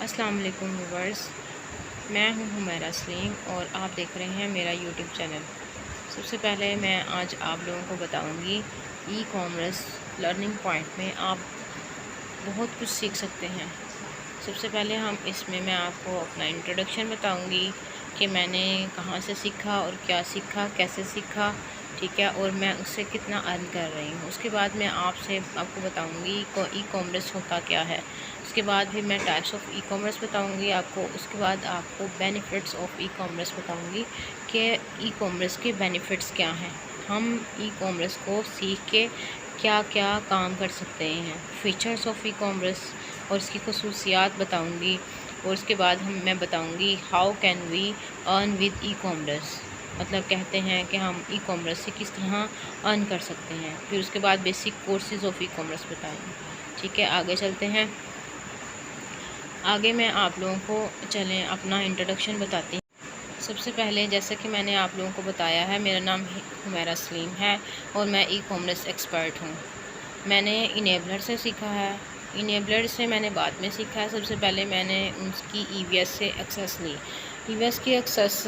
अस्सलाम वालेकुम व्यूवर्स, मैं हूं हुमैरा सलीम और आप देख रहे हैं मेरा यूट्यूब चैनल। सबसे पहले मैं आज आप लोगों को बताऊंगी ई कॉमर्स लर्निंग पॉइंट में आप बहुत कुछ सीख सकते हैं। सबसे पहले मैं आपको अपना इंट्रोडक्शन बताऊंगी कि मैंने कहाँ से सीखा और क्या सीखा, कैसे सीखा, ठीक है, और मैं उससे कितना अर्न कर रही हूँ। उसके बाद मैं आपको बताऊंगी ई कॉमर्स होता क्या है। उसके बाद फिर मैं टाइप्स ऑफ ई कॉमर्स बताऊंगी आपको। उसके बाद आपको बेनिफिट्स ऑफ ई कॉमर्स बताऊंगी कि ई कॉमर्स के बेनिफिट्स क्या हैं। हम ई कॉमर्स को सीख के क्या क्या काम कर सकते हैं, फीचर्स ऑफ ई कॉमर्स और इसकी खसूसियात बताऊंगी। और उसके बाद मैं बताऊंगी how can we earn with E commerce, मतलब कहते हैं कि हम ई कॉमर्स से किस तरह अर्न कर सकते हैं। फिर उसके बाद basic courses of e commerce बताएंगे। ठीक है, आगे चलते हैं। आगे मैं आप लोगों को चलें अपना इंट्रोडक्शन बताती हूँ। सबसे पहले जैसा कि मैंने आप लोगों को बताया है, मेरा नाम हुमैरा सलीम है और मैं ई कॉमर्स एक्सपर्ट हूँ। मैंने इनेबलर से सीखा है। इनेबलर से मैंने बाद में सीखा है। सबसे पहले मैंने उसकी ईवीएस से एक्सेस ली। ईवीएस की एक्सेस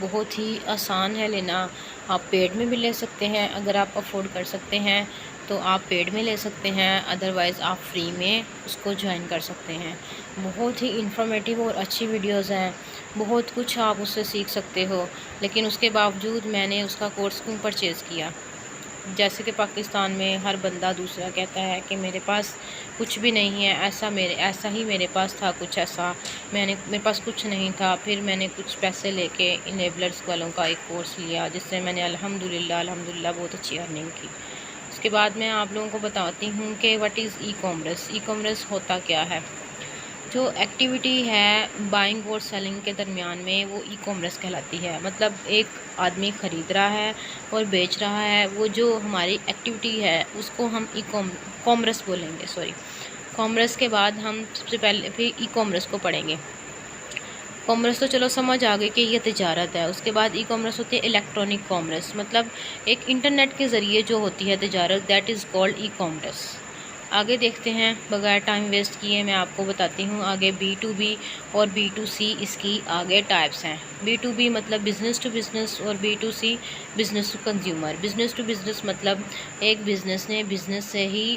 बहुत ही आसान है लेना। आप पेड में भी ले सकते हैं, अगर आप अफोर्ड कर सकते हैं तो आप पेड में ले सकते हैं, अदरवाइज़ आप फ्री में उसको ज्वाइन कर सकते हैं। बहुत ही इंफॉर्मेटिव और अच्छी वीडियोस हैं, बहुत कुछ आप उससे सीख सकते हो। लेकिन उसके बावजूद मैंने उसका कोर्स क्यों परचेज़ किया? जैसे कि पाकिस्तान में हर बंदा दूसरा कहता है कि मेरे पास कुछ भी नहीं है, ऐसा ही मेरे पास था कुछ ऐसा। मेरे पास कुछ नहीं था, फिर मैंने कुछ पैसे लेके इनेबलर्स वालों का एक कोर्स लिया, जिससे मैंने अल्हम्दुलिल्लाह बहुत अच्छी अर्निंग की। उसके बाद मैं आप लोगों को बताती हूँ कि what is e commerce. E commerce होता क्या है? जो एक्टिविटी है बाइंग और सेलिंग के दरमियान में, वो ई कॉमर्स कहलाती है। मतलब एक आदमी ख़रीद रहा है और बेच रहा है, वो जो हमारी एक्टिविटी है उसको हम कॉमर्स बोलेंगे। कॉमर्स के बाद हम सबसे पहले फिर ई कॉमर्स को पढ़ेंगे। कॉमर्स तो चलो समझ आ गई कि ये तिजारत है। उसके बाद ई कॉमर्स होती है इलेक्ट्रॉनिक कॉमर्स, मतलब एक इंटरनेट के ज़रिए जो होती है तिजारत, that is called e commerce. आगे देखते हैं, बगैर टाइम वेस्ट किए मैं आपको बताती हूँ आगे B2B और B2C इसकी आगे टाइप्स हैं। B2B मतलब बिज़नेस टू बिज़नेस और B2C business to consumer. Business to business मतलब एक बिज़नेस ने बिज़नेस से ही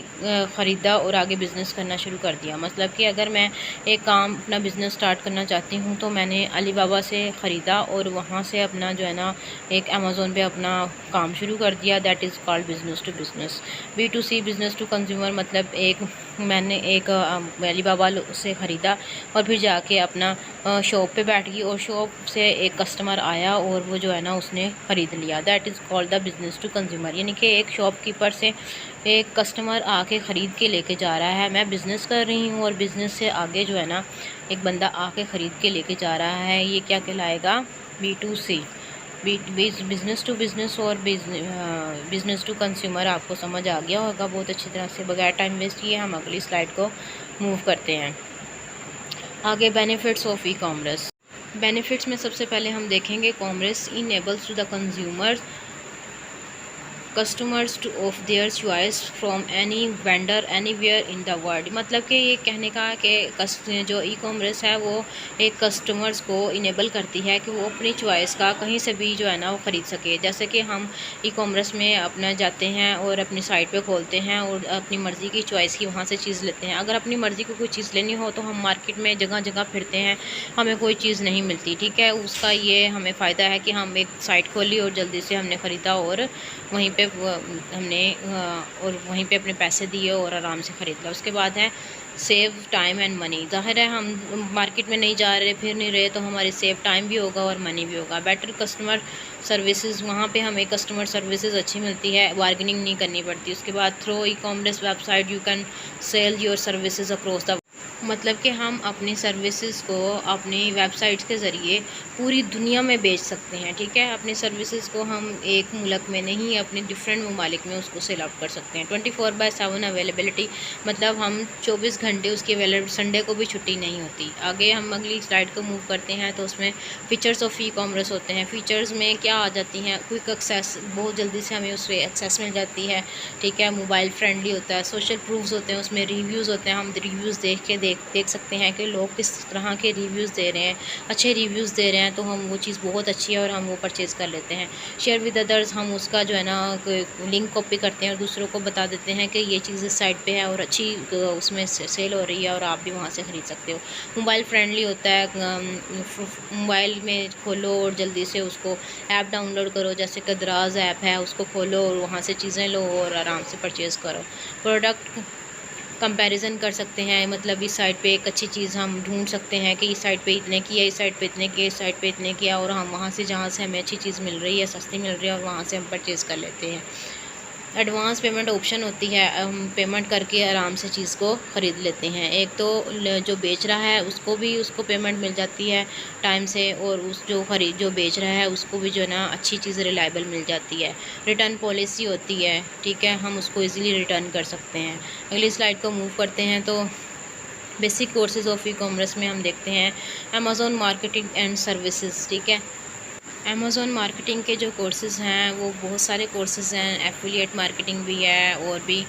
ख़रीदा और आगे बिज़नेस करना शुरू कर दिया। मतलब कि अगर मैं एक काम अपना बिज़नेस स्टार्ट करना चाहती हूँ तो मैंने अलीबाबा से ख़रीदा और वहाँ से अपना जो है ना एक अमेज़ोन पे अपना काम शुरू कर दिया, that is called business to business. B2C business to consumer मतलब मैंने एक अलीबाबा से ख़रीदा और फिर जाके अपना शॉप पे बैठ गई और शॉप से एक कस्टमर आया और वो जो है ना उसने ख़रीद लिया, that is called the business to consumer. यानी कि एक शॉपकीपर से एक कस्टमर आके ख़रीद के लेके जा रहा है। मैं बिज़नेस कर रही हूँ और बिज़नेस से आगे जो है ना एक बंदा आके ख़रीद के लेके जा रहा है, ये क्या कहलाएगा? B2C। बिज़नेस टू बिज़नेस और बिज़नेस टू कंज्यूमर आपको समझ आ गया होगा बहुत अच्छी तरह से। बगैर टाइम वेस्ट किए हम अगली स्लाइड को मूव करते हैं। आगे benefits of e commerce. Benefits में सबसे पहले हम देखेंगे commerce enables to the consumer customers to of their choice from any vendor anywhere in the world. मतलब कि ये कहने का कि जो ई कॉमर्स है वो एक कस्टमर्स को इनेबल करती है कि वो अपनी चॉइस का कहीं से भी जो है ना वो ख़रीद सके। जैसे कि हम ई कॉमर्स में अपना जाते हैं और अपनी साइट पे खोलते हैं और अपनी मर्ज़ी की चॉइस की वहाँ से चीज़ लेते हैं। अगर अपनी मर्ज़ी को कोई चीज़ लेनी हो तो हम मार्केट में जगह जगह फिरते हैं, हमें कोई चीज़ नहीं मिलती, ठीक है। उसका ये हमें फ़ायदा है कि हम एक साइट खोली और जल्दी से हमने ख़रीदा और वहीं पे और वहीं पे अपने पैसे दिए और आराम से ख़रीद लिया। उसके बाद है सेव टाइम एंड मनी। ज़ाहिर है हम मार्केट में नहीं जा रहे, फिर नहीं रहे, तो हमारी सेव टाइम भी होगा और मनी भी होगा। बेटर कस्टमर सर्विसेज, वहाँ पे हमें कस्टमर सर्विसेज अच्छी मिलती है, बार्गेनिंग नहीं करनी पड़ती। उसके बाद through e commerce website you can sell your services across the, मतलब कि हम अपनी सर्विसेज को अपनी वेबसाइट्स के ज़रिए पूरी दुनिया में बेच सकते हैं, ठीक है। अपनी सर्विसेज को हम एक मुल्क में नहीं, अपने डिफरेंट ममालिक में उसको सेल आउट कर सकते हैं। 24/7 अवेलेबिलिटी, मतलब हम 24 घंटे उसकी अवेलेबल, संडे को भी छुट्टी नहीं होती। आगे हम अगली स्लाइड को मूव करते हैं तो उसमें फ़ीचर्स ऑफ ई कॉमर्स होते हैं। फ़ीचर्स में क्या आ जाती हैं? क्विक एक्सेस, बहुत जल्दी से हमें उससे एक्सेस मिल जाती है, ठीक है। मोबाइल फ्रेंडली होता है, सोशल प्रूफ्स होते हैं, उसमें रिव्यूज़ होते हैं, हम रिव्यूज़ देख के कि देख सकते हैं कि लोग किस तरह के रिव्यूज़ दे रहे हैं, अच्छे रिव्यूज़ दे रहे हैं, तो हम वो चीज़ बहुत अच्छी है और हम वो परचेज़ कर लेते हैं। शेयर विद अदर्स, हम उसका जो है ना लिंक कॉपी करते हैं और दूसरों को बता देते हैं कि ये चीज़ इस साइट पे है और अच्छी उसमें सेल हो रही है और आप भी वहाँ से ख़रीद सकते हो। मोबाइल फ्रेंडली होता है, मोबाइल में खोलो और जल्दी से उसको ऐप डाउनलोड करो, जैसे कि दराज ऐप है, उसको खोलो और वहाँ से चीज़ें लो और आराम से परचेज़ करो। प्रोडक्ट कंपैरिजन कर सकते हैं, मतलब इस साइट पे एक अच्छी चीज़ हम ढूंढ सकते हैं कि इस साइट पे इतने की है, इस साइट पे इतने की है, इस साइट पे इतने की है, और हम वहाँ से जहाँ से हमें अच्छी चीज़ मिल रही है, सस्ती मिल रही है, और वहाँ से हम परचेज़ कर लेते हैं। एडवांस पेमेंट ऑप्शन होती है, हम पेमेंट करके आराम से चीज़ को ख़रीद लेते हैं। एक तो जो बेच रहा है उसको पेमेंट मिल जाती है टाइम से, और उस जो बेच रहा है उसको भी जो है ना अच्छी चीज़ रिलायबल मिल जाती है। रिटर्न पॉलिसी होती है, ठीक है, हम उसको इजीली रिटर्न कर सकते हैं। अगली स्लाइड को मूव करते हैं तो basic courses of e commerce में हम देखते हैं अमेज़ॉन मार्केटिंग एंड सर्विसेज, ठीक है। अमेज़ॉन मार्केटिंग के जो कोर्सेज़ हैं वो बहुत सारे कोर्सेज़ हैं, एफिलिएट मार्केटिंग भी है और भी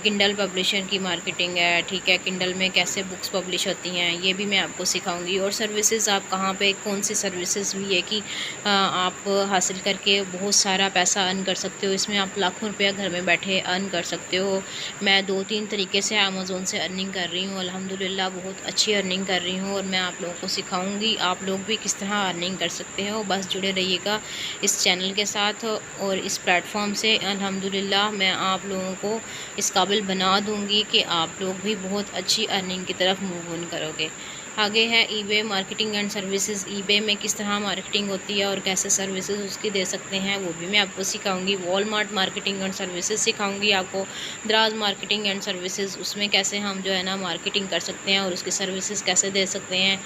किंडल पब्लिशर की मार्केटिंग है, ठीक है। किंडल में कैसे बुक्स पब्लिश होती हैं ये भी मैं आपको सिखाऊंगी, और सर्विसेज आप कहाँ पे कौन सी सर्विसेज भी है कि आप हासिल करके बहुत सारा पैसा अर्न कर सकते हो। इसमें आप लाखों रुपया घर में बैठे अर्न कर सकते हो। मैं 2-3 तरीके से अमेज़ॉन से अर्निंग कर रही हूँ, अल्हम्दुलिल्लाह बहुत अच्छी अर्निंग कर रही हूँ, और मैं आप लोगों को सिखाऊंगी आप लोग भी किस तरह अर्निंग कर सकते हो। बस जुड़े रहिएगा इस चैनल के साथ, और इस प्लेटफॉर्म से अल्हम्दुलिल्लाह मैं आप लोगों को इस काबिल बना दूंगी कि आप लोग भी बहुत अच्छी अर्निंग की तरफ मूव ऑन करोगे। आगे है eBay marketing and services. EBay में किस तरह मार्केटिंग होती है और कैसे सर्विसेज उसकी दे सकते हैं वो भी मैं आपको सिखाऊंगी। वॉलमार्ट मार्केटिंग एंड सर्विसेज सिखाऊंगी आपको। दराज मार्केटिंग एंड सर्विसेज, उसमें कैसे हम जो है ना मार्केटिंग कर सकते हैं और उसकी सर्विसेज कैसे दे सकते हैं।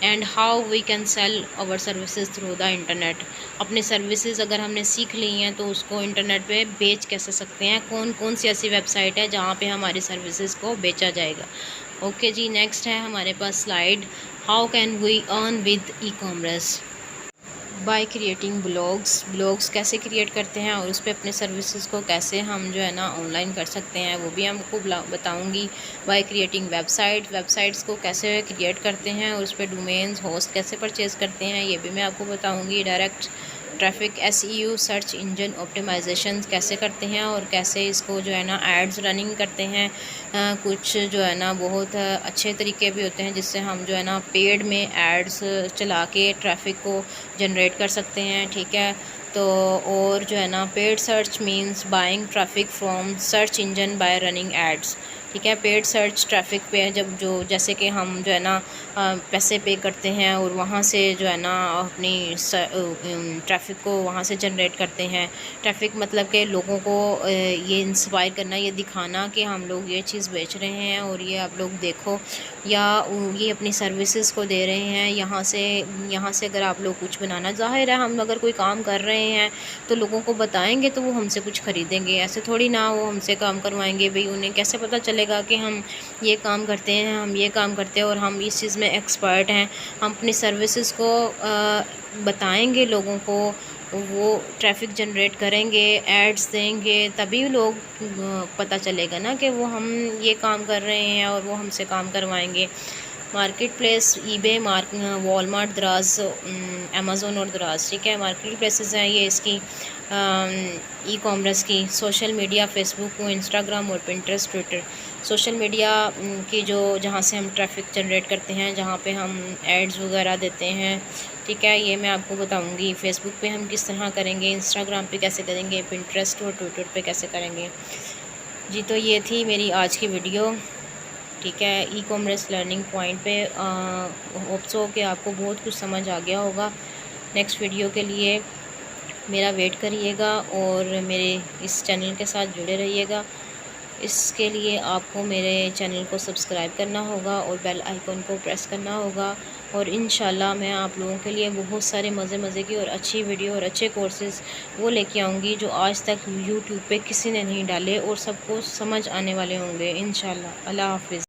And how we can sell our services through the internet. अपनी सर्विसेज अगर हमने सीख ली हैं तो उसको इंटरनेट पे बेच कैसे सकते हैं, कौन कौन सी ऐसी वेबसाइट है जहाँ पे हमारी सर्विसेज को बेचा जाएगा। ओके जी, नेक्स्ट है हमारे पास slide, how can we earn with e commerce by creating blogs कैसे क्रिएट करते हैं और उस पर अपने सर्विसेज को कैसे हम जो है ना ऑनलाइन कर सकते हैं वो भी हमको बताऊंगी। बाय क्रिएटिंग वेबसाइट्स को कैसे क्रिएट करते हैं और उस पर डोमेन्स होस्ट कैसे परचेज़ करते हैं ये भी मैं आपको बताऊंगी। Direct traffic SEO search engine optimisation कैसे करते हैं और कैसे इसको जो है ना एड्स रनिंग करते हैं। कुछ जो है ना बहुत अच्छे तरीके भी होते हैं जिससे हम जो है ना पेड में एड्स चला के ट्रैफिक को जनरेट कर सकते हैं, ठीक है। तो और जो है ना paid search means buying traffic from search engine by running ads, ठीक है। पेड सर्च ट्रैफिक पे जब जो जैसे कि हम जो है ना पैसे पे करते हैं और वहाँ से जो है ना अपनी ट्रैफिक को वहाँ से जनरेट करते हैं। ट्रैफिक मतलब कि लोगों को ये इंस्पायर करना, ये दिखाना कि हम लोग ये चीज़ बेच रहे हैं और ये आप लोग देखो, या ये अपनी सर्विसेज को दे रहे हैं। यहाँ से अगर आप लोग कुछ बनाना, ज़ाहिर है हम अगर कोई काम कर रहे हैं तो लोगों को बताएंगे तो वो हमसे कुछ ख़रीदेंगे, ऐसे थोड़ी ना वो हमसे काम करवाएंगे। भाई उन्हें कैसे पता चलेगा कि हम ये काम करते हैं, हम ये काम करते हैं और हम इस चीज़ में एक्सपर्ट हैं। हम अपनी सर्विसेज को बताएंगे लोगों को, वो ट्रैफिक जनरेट करेंगे, एड्स देंगे, तभी लोग पता चलेगा ना कि वो हम ये काम कर रहे हैं और वो हमसे काम करवाएंगे। मार्केट प्लेस ईबे, वॉलमार्ट, दराज, अमेज़ोन और दराज, ठीक है, मार्केट प्लेसेस हैं ये इसकी ई कॉमर्स की। सोशल मीडिया, फेसबुक, इंस्टाग्राम और पिंटरेस्ट, ट्विटर। सोशल मीडिया की जो जहाँ से हम ट्रैफिक जनरेट करते हैं, जहाँ पे हम एड्स वगैरह देते हैं, ठीक है, ये मैं आपको बताऊंगी। फेसबुक पे हम किस तरह करेंगे, इंस्टाग्राम पे कैसे करेंगे, पिंटरेस्ट और ट्विटर पे कैसे करेंगे जी। तो ये थी मेरी आज की वीडियो, ठीक है, ई कॉमर्स लर्निंग पॉइंट पे। होप सो कि आपको बहुत कुछ समझ आ गया होगा। नेक्स्ट वीडियो के लिए मेरा वेट करिएगा और मेरे इस चैनल के साथ जुड़े रहिएगा। इसके लिए आपको मेरे चैनल को सब्सक्राइब करना होगा और बेल आइकन को प्रेस करना होगा, और इंशाल्लाह मैं आप लोगों के लिए बहुत सारे मज़े की और अच्छी वीडियो और अच्छे कोर्सेज़ वो लेके आऊँगी जो आज तक यूट्यूब पे किसी ने नहीं डाले और सबको समझ आने वाले होंगे इंशाल्लाह। अल्लाह हाफ़िज़।